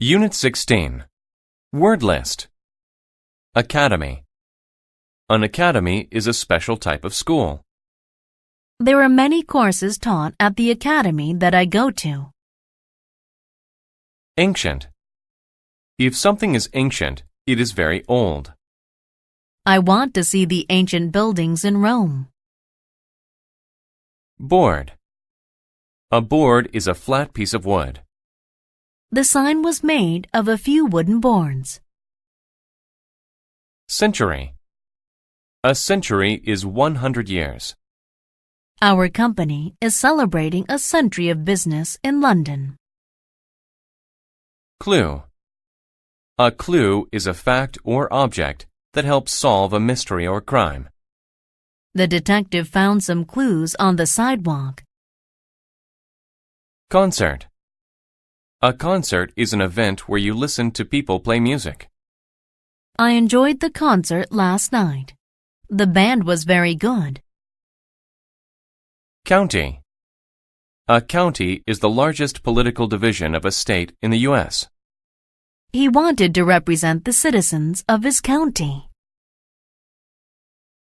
Unit 16. Word list. Academy. An academy is a special type of school. There are many courses taught at the academy that I go to. Ancient. If something is ancient, it is very old. I want to see the ancient buildings in Rome. Board. A board is a flat piece of wood. The sign was made of a few wooden boards. Century. A century is 100 years. Our company is celebrating a century of business in London. Clue. A clue is a fact or object that helps solve a mystery or crime. The detective found some clues on the sidewalk. Concert. A concert is an event where you listen to people play music. I enjoyed the concert last night. The band was very good. County. A county is the largest political division of a state in the U.S. He wanted to represent the citizens of his county.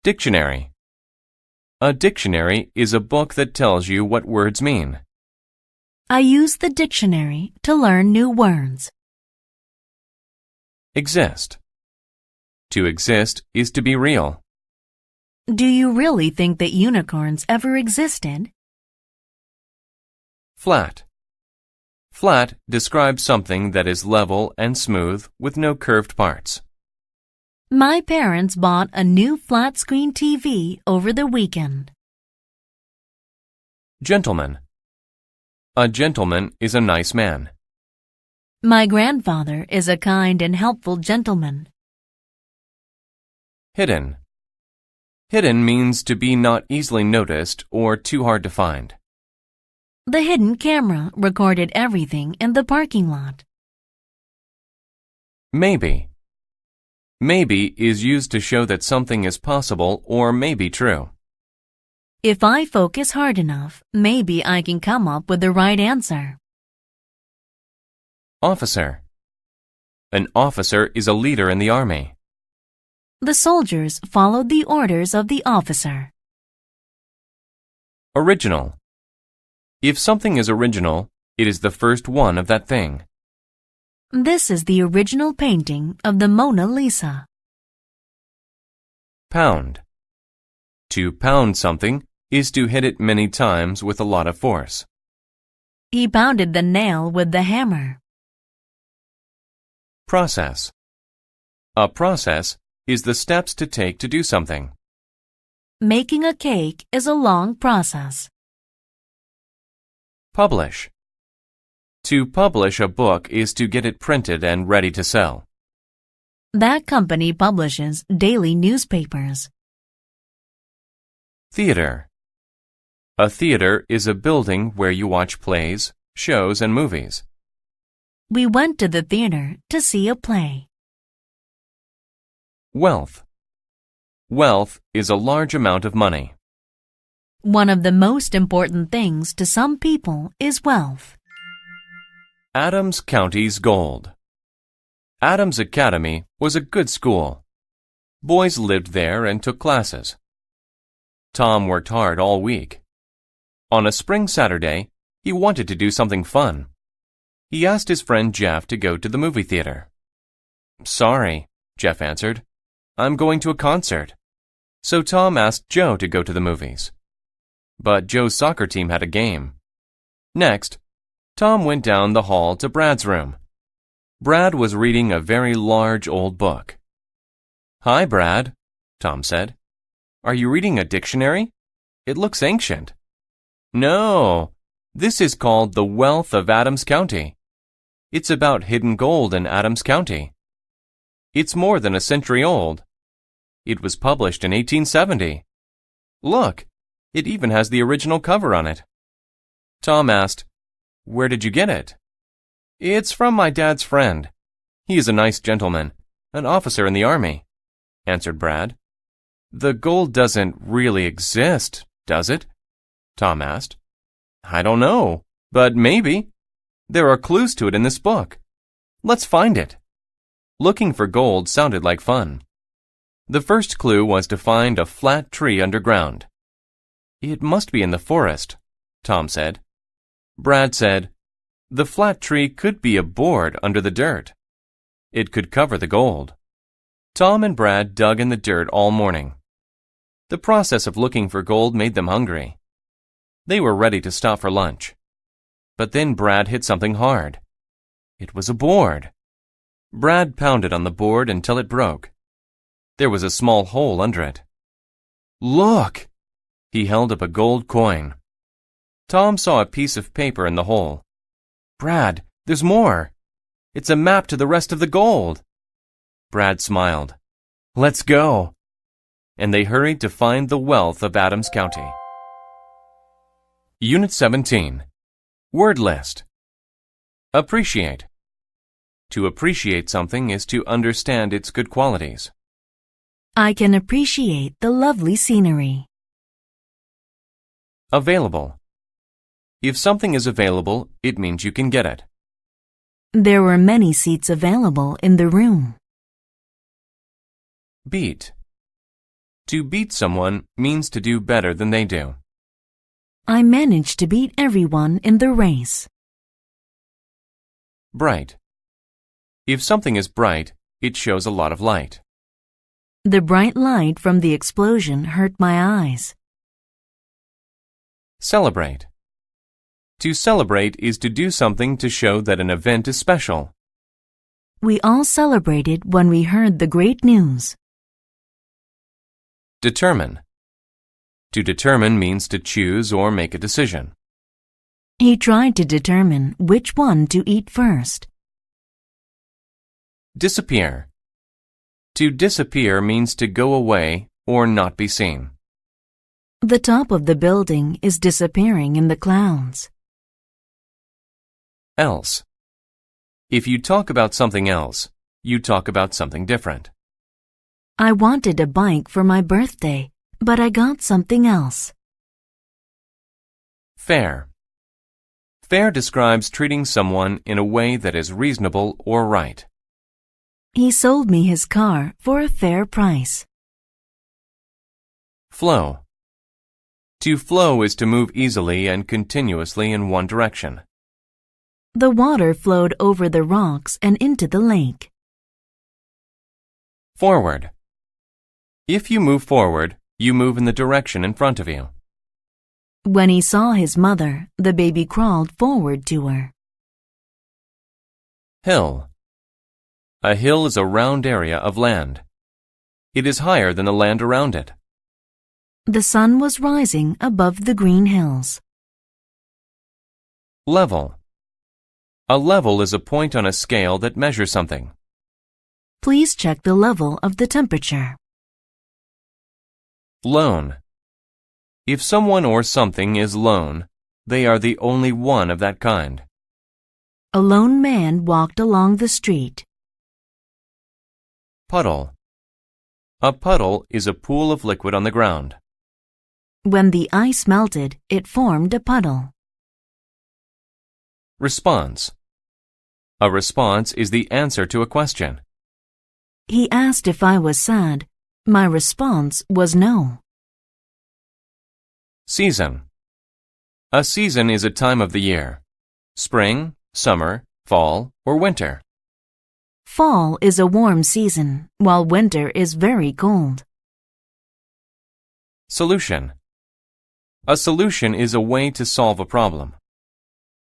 Dictionary. A dictionary is a book that tells you what words mean. I use the dictionary to learn new words. Exist. To exist is to be real. Do you really think that unicorns ever existed? Flat. Flat describes something that is level and smooth with no curved parts. My parents bought a new flat-screen TV over the weekend. Gentleman. A gentleman is a nice man. My grandfather is a kind and helpful gentleman. Hidden. Hidden means to be not easily noticed or too hard to find. The hidden camera recorded everything in the parking lot. Maybe. Maybe is used to show that something is possible or may be true. If I focus hard enough, maybe I can come up with the right answer. Officer. An officer is a leader in the army. The soldiers followed the orders of the officer. Original. If something is original, it is the first one of that thing. This is the original painting of the Mona Lisa. Pound. To pound something is to hit it many times with a lot of force. He pounded the nail with the hammer. Process. A process is the steps to take to do something. Making a cake is a long process. Publish. To publish a book is to get it printed and ready to sell. That company publishes daily newspapers. Theater. A theater is a building where you watch plays, shows, and movies. We went to the theater to see a play. Wealth. Wealth is a large amount of money. One of the most important things to some people is wealth. Adams County's gold. Adams Academy was a good school. Boys lived there and took classes. Tom worked hard all week. On a spring Saturday, he wanted to do something fun. He asked his friend Jeff to go to the movie theater. "Sorry," Jeff answered. "I'm going to a concert." So Tom asked Joe to go to the movies. But Joe's soccer team had a game. Next, Tom went down the hall to Brad's room. Brad was reading a very large old book. "Hi, Brad," Tom said. "Are you reading a dictionary? It looks ancient." "No, this is called The Wealth of Adams County. It's about hidden gold in Adams County. It's more than a century old. It was published in 1870. Look, it even has the original cover on it." Tom asked, "Where did you get it?" "It's from my dad's friend. He is a nice gentleman, an officer in the army," answered Brad. "The gold doesn't really exist, does it?" Tom asked. "I don't know, but maybe. There are clues to it in this book. Let's find it. Looking for gold sounded like fun. The first clue was to find a flat tree underground. It must be in the forest, Tom said. Brad said, the flat tree could be a board under the dirt. It could cover the gold. Tom and Brad dug in the dirt all morning. The process of looking for gold made them hungry. They were ready to stop for lunch. But then Brad hit something hard. It was a board. Brad pounded on the board until it broke. There was a small hole under it. Look! He held up a gold coin. Tom saw a piece of paper in the hole. Brad, there's more. It's a map to the rest of the gold. Brad smiled. Let's go. And they hurried to find the wealth of Adams County. Unit 17. Word list. Appreciate. To appreciate something is to understand its good qualities. I can appreciate the lovely scenery. Available. If something is available, it means you can get it. There were many seats available in the room. Beat. To beat someone means to do better than they do. I managed to beat everyone in the race. Bright. If something is bright, it shows a lot of light. The bright light from the explosion hurt my eyes. Celebrate. To celebrate is to do something to show that an event is special. We all celebrated when we heard the great news. Determine. To determine means to choose or make a decision. He tried to determine which one to eat first. Disappear. To disappear means to go away or not be seen. The top of the building is disappearing in the clouds. Else. If you talk about something else, you talk about something different. I wanted a bike for my birthday, but I got something else. Fair. Fair describes treating someone in a way that is reasonable or right. He sold me his car for a fair price. Flow. To flow is to move easily and continuously in one direction. The water flowed over the rocks and into the lake. Forward. If you move forward, you move in the direction in front of you. When he saw his mother, the baby crawled forward to her. Hill. A hill is a round area of land. It is higher than the land around it. The sun was rising above the green hills. Level. A level is a point on a scale that measures something. Please check the level of the temperature. Lone. If someone or something is lone, they are the only one of that kind. A lone man walked along the street. Puddle. A puddle is a pool of liquid on the ground. When the ice melted, it formed a puddle. Response. A response is the answer to a question. He asked if I was sad. My response was no. Season. A season is a time of the year. Spring, summer, fall, or winter. Fall is a warm season, while winter is very cold. Solution. A solution is a way to solve a problem.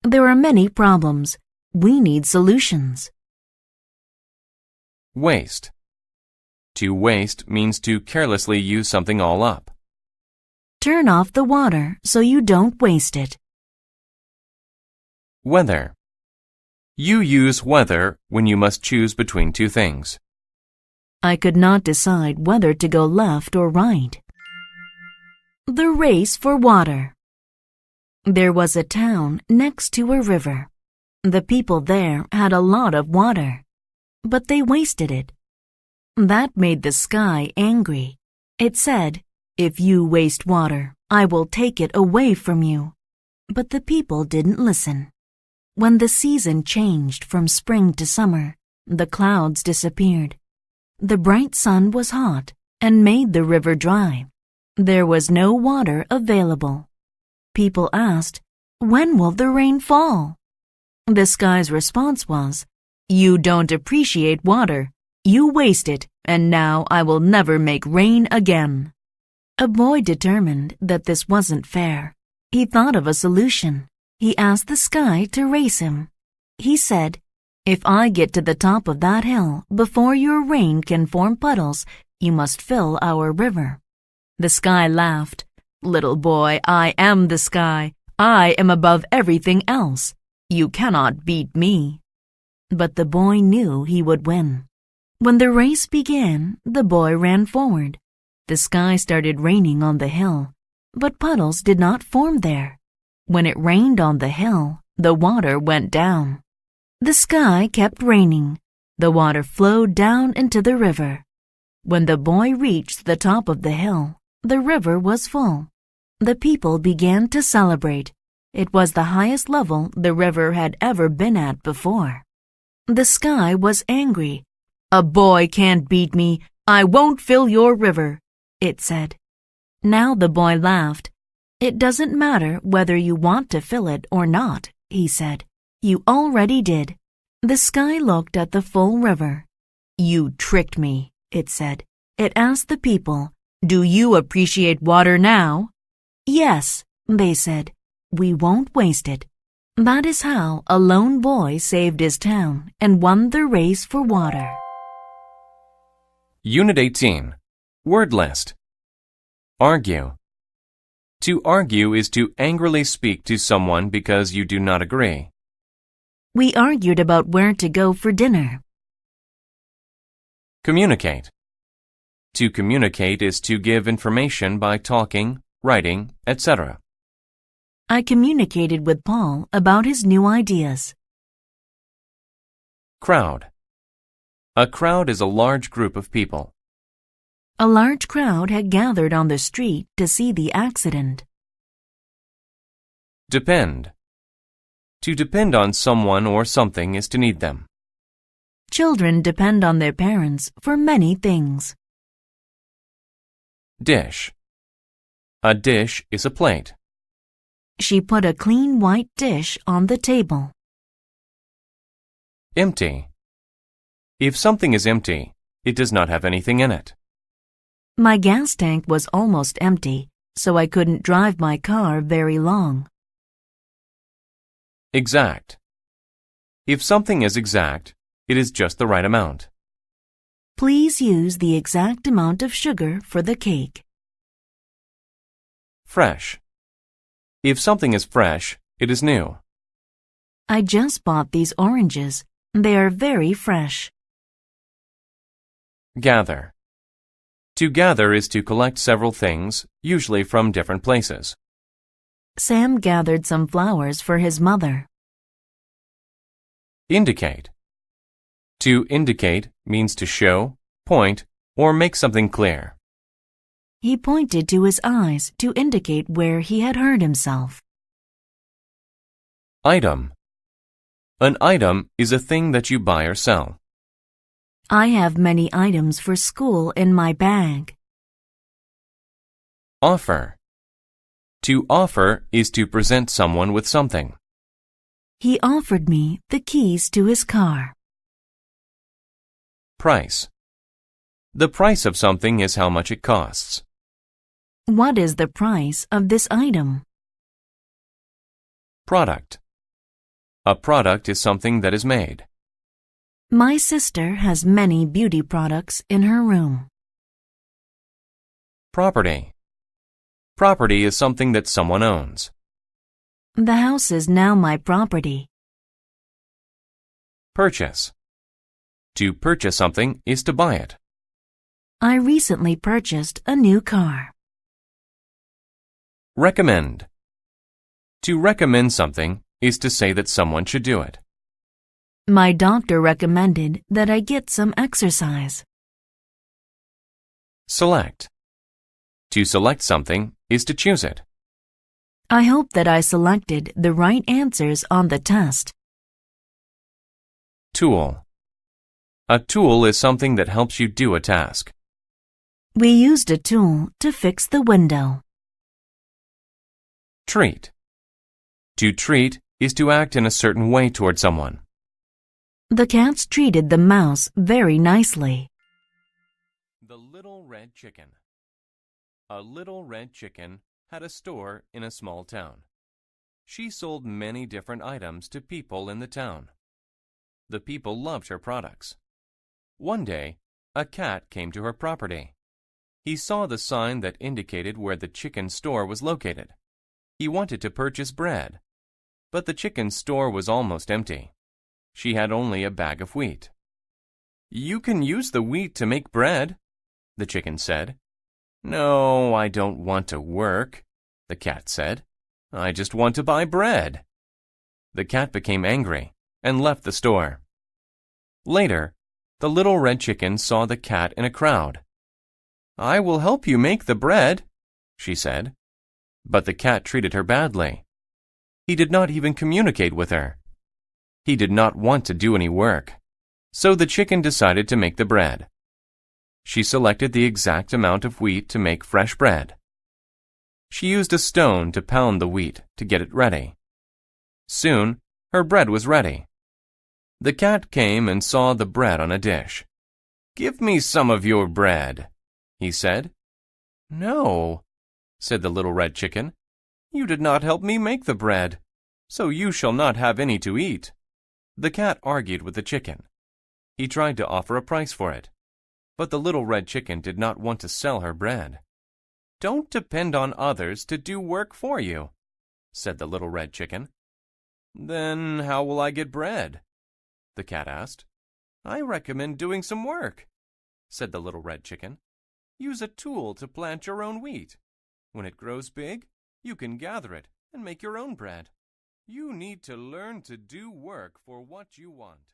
There are many problems. We need solutions. Waste. To waste means to carelessly use something all up. Turn off the water so you don't waste it. Weather. You use weather when you must choose between two things. I could not decide whether to go left or right. The race for water. There was a town next to a river. The people there had a lot of water, but they wasted it. That made the sky angry. It said, "If you waste water, I will take it away from you." But the people didn't listen. When the season changed from spring to summer, the clouds disappeared. The bright sun was hot and made the river dry. There was no water available. People asked, "When will the rain fall?" The sky's response was, "You don't appreciate water. You waste it, and now I will never make rain again." A boy determined that this wasn't fair. He thought of a solution. He asked the sky to race him. He said, "If I get to the top of that hill before your rain can form puddles, you must fill our river." The sky laughed. "Little boy, I am the sky. I am above everything else. You cannot beat me." But the boy knew he would win. When the race began, the boy ran forward. The sky started raining on the hill, but puddles did not form there. When it rained on the hill, the water went down. The sky kept raining. The water flowed down into the river. When the boy reached the top of the hill, the river was full. The people began to celebrate. It was the highest level the river had ever been at before. The sky was angry. "A boy can't beat me. I won't fill your river," it said. Now the boy laughed. "It doesn't matter whether you want to fill it or not," he said. "You already did." The sky looked at the full river. "You tricked me," it said. It asked the people, "Do you appreciate water now?" "Yes," they said. "We won't waste it." That is how a lone boy saved his town and won the race for water. Unit 18. Word list. Argue. To argue is to angrily speak to someone because you do not agree. We argued about where to go for dinner. Communicate. To communicate is to give information by talking, writing, etc. I communicated with Paul about his new ideas. Crowd. A crowd is a large group of people. A large crowd had gathered on the street to see the accident. Depend. To depend on someone or something is to need them. Children depend on their parents for many things. Dish. A dish is a plate. She put a clean white dish on the table. Empty. If something is empty, it does not have anything in it. My gas tank was almost empty, so I couldn't drive my car very long. Exact. If something is exact, it is just the right amount. Please use the exact amount of sugar for the cake. Fresh. If something is fresh, it is new. I just bought these oranges. They are very fresh. Gather. To gather is to collect several things, usually from different places. Sam gathered some flowers for his mother. Indicate. To indicate means to show, point, or make something clear. He pointed to his eyes to indicate where he had hurt himself. Item. An item is a thing that you buy or sell. I have many items for school in my bag. Offer. To offer is to present someone with something. He offered me the keys to his car. Price. The price of something is how much it costs. What is the price of this item? Product. A product is something that is made. My sister has many beauty products in her room. Property. Property is something that someone owns. The house is now my property. Purchase. To purchase something is to buy it. I recently purchased a new car. Recommend. To recommend something is to say that someone should do it. My doctor recommended that I get some exercise. Select. To select something is to choose it. I hope that I selected the right answers on the test. Tool. A tool is something that helps you do a task. We used a tool to fix the window. Treat. To treat is to act in a certain way toward someone. The cats treated the mouse very nicely. The Little Red Chicken. A little red chicken had a store in a small town. She sold many different items to people in the town. The people loved her products. One day, a cat came to her property. He saw the sign that indicated where the chicken store was located. He wanted to purchase bread, but the chicken store was almost empty. She had only a bag of wheat. "You can use the wheat to make bread," the chicken said. "No, I don't want to work," the cat said. "I just want to buy bread." The cat became angry and left the store. Later, the little red chicken saw the cat in a crowd. "I will help you make the bread," she said. But the cat treated her badly. He did not even communicate with her. He did not want to do any work, so the chicken decided to make the bread. She selected the exact amount of wheat to make fresh bread. She used a stone to pound the wheat to get it ready. Soon, her bread was ready. The cat came and saw the bread on a dish. "Give me some of your bread," he said. "No," said the little red chicken. "You did not help me make the bread, so you shall not have any to eat." The cat argued with the chicken. He tried to offer a price for it, but the little red chicken did not want to sell her bread. "Don't depend on others to do work for you," said the little red chicken. "Then how will I get bread?" the cat asked. "I recommend doing some work," said the little red chicken. "Use a tool to plant your own wheat. When it grows big, you can gather it and make your own bread. You need to learn to do work for what you want."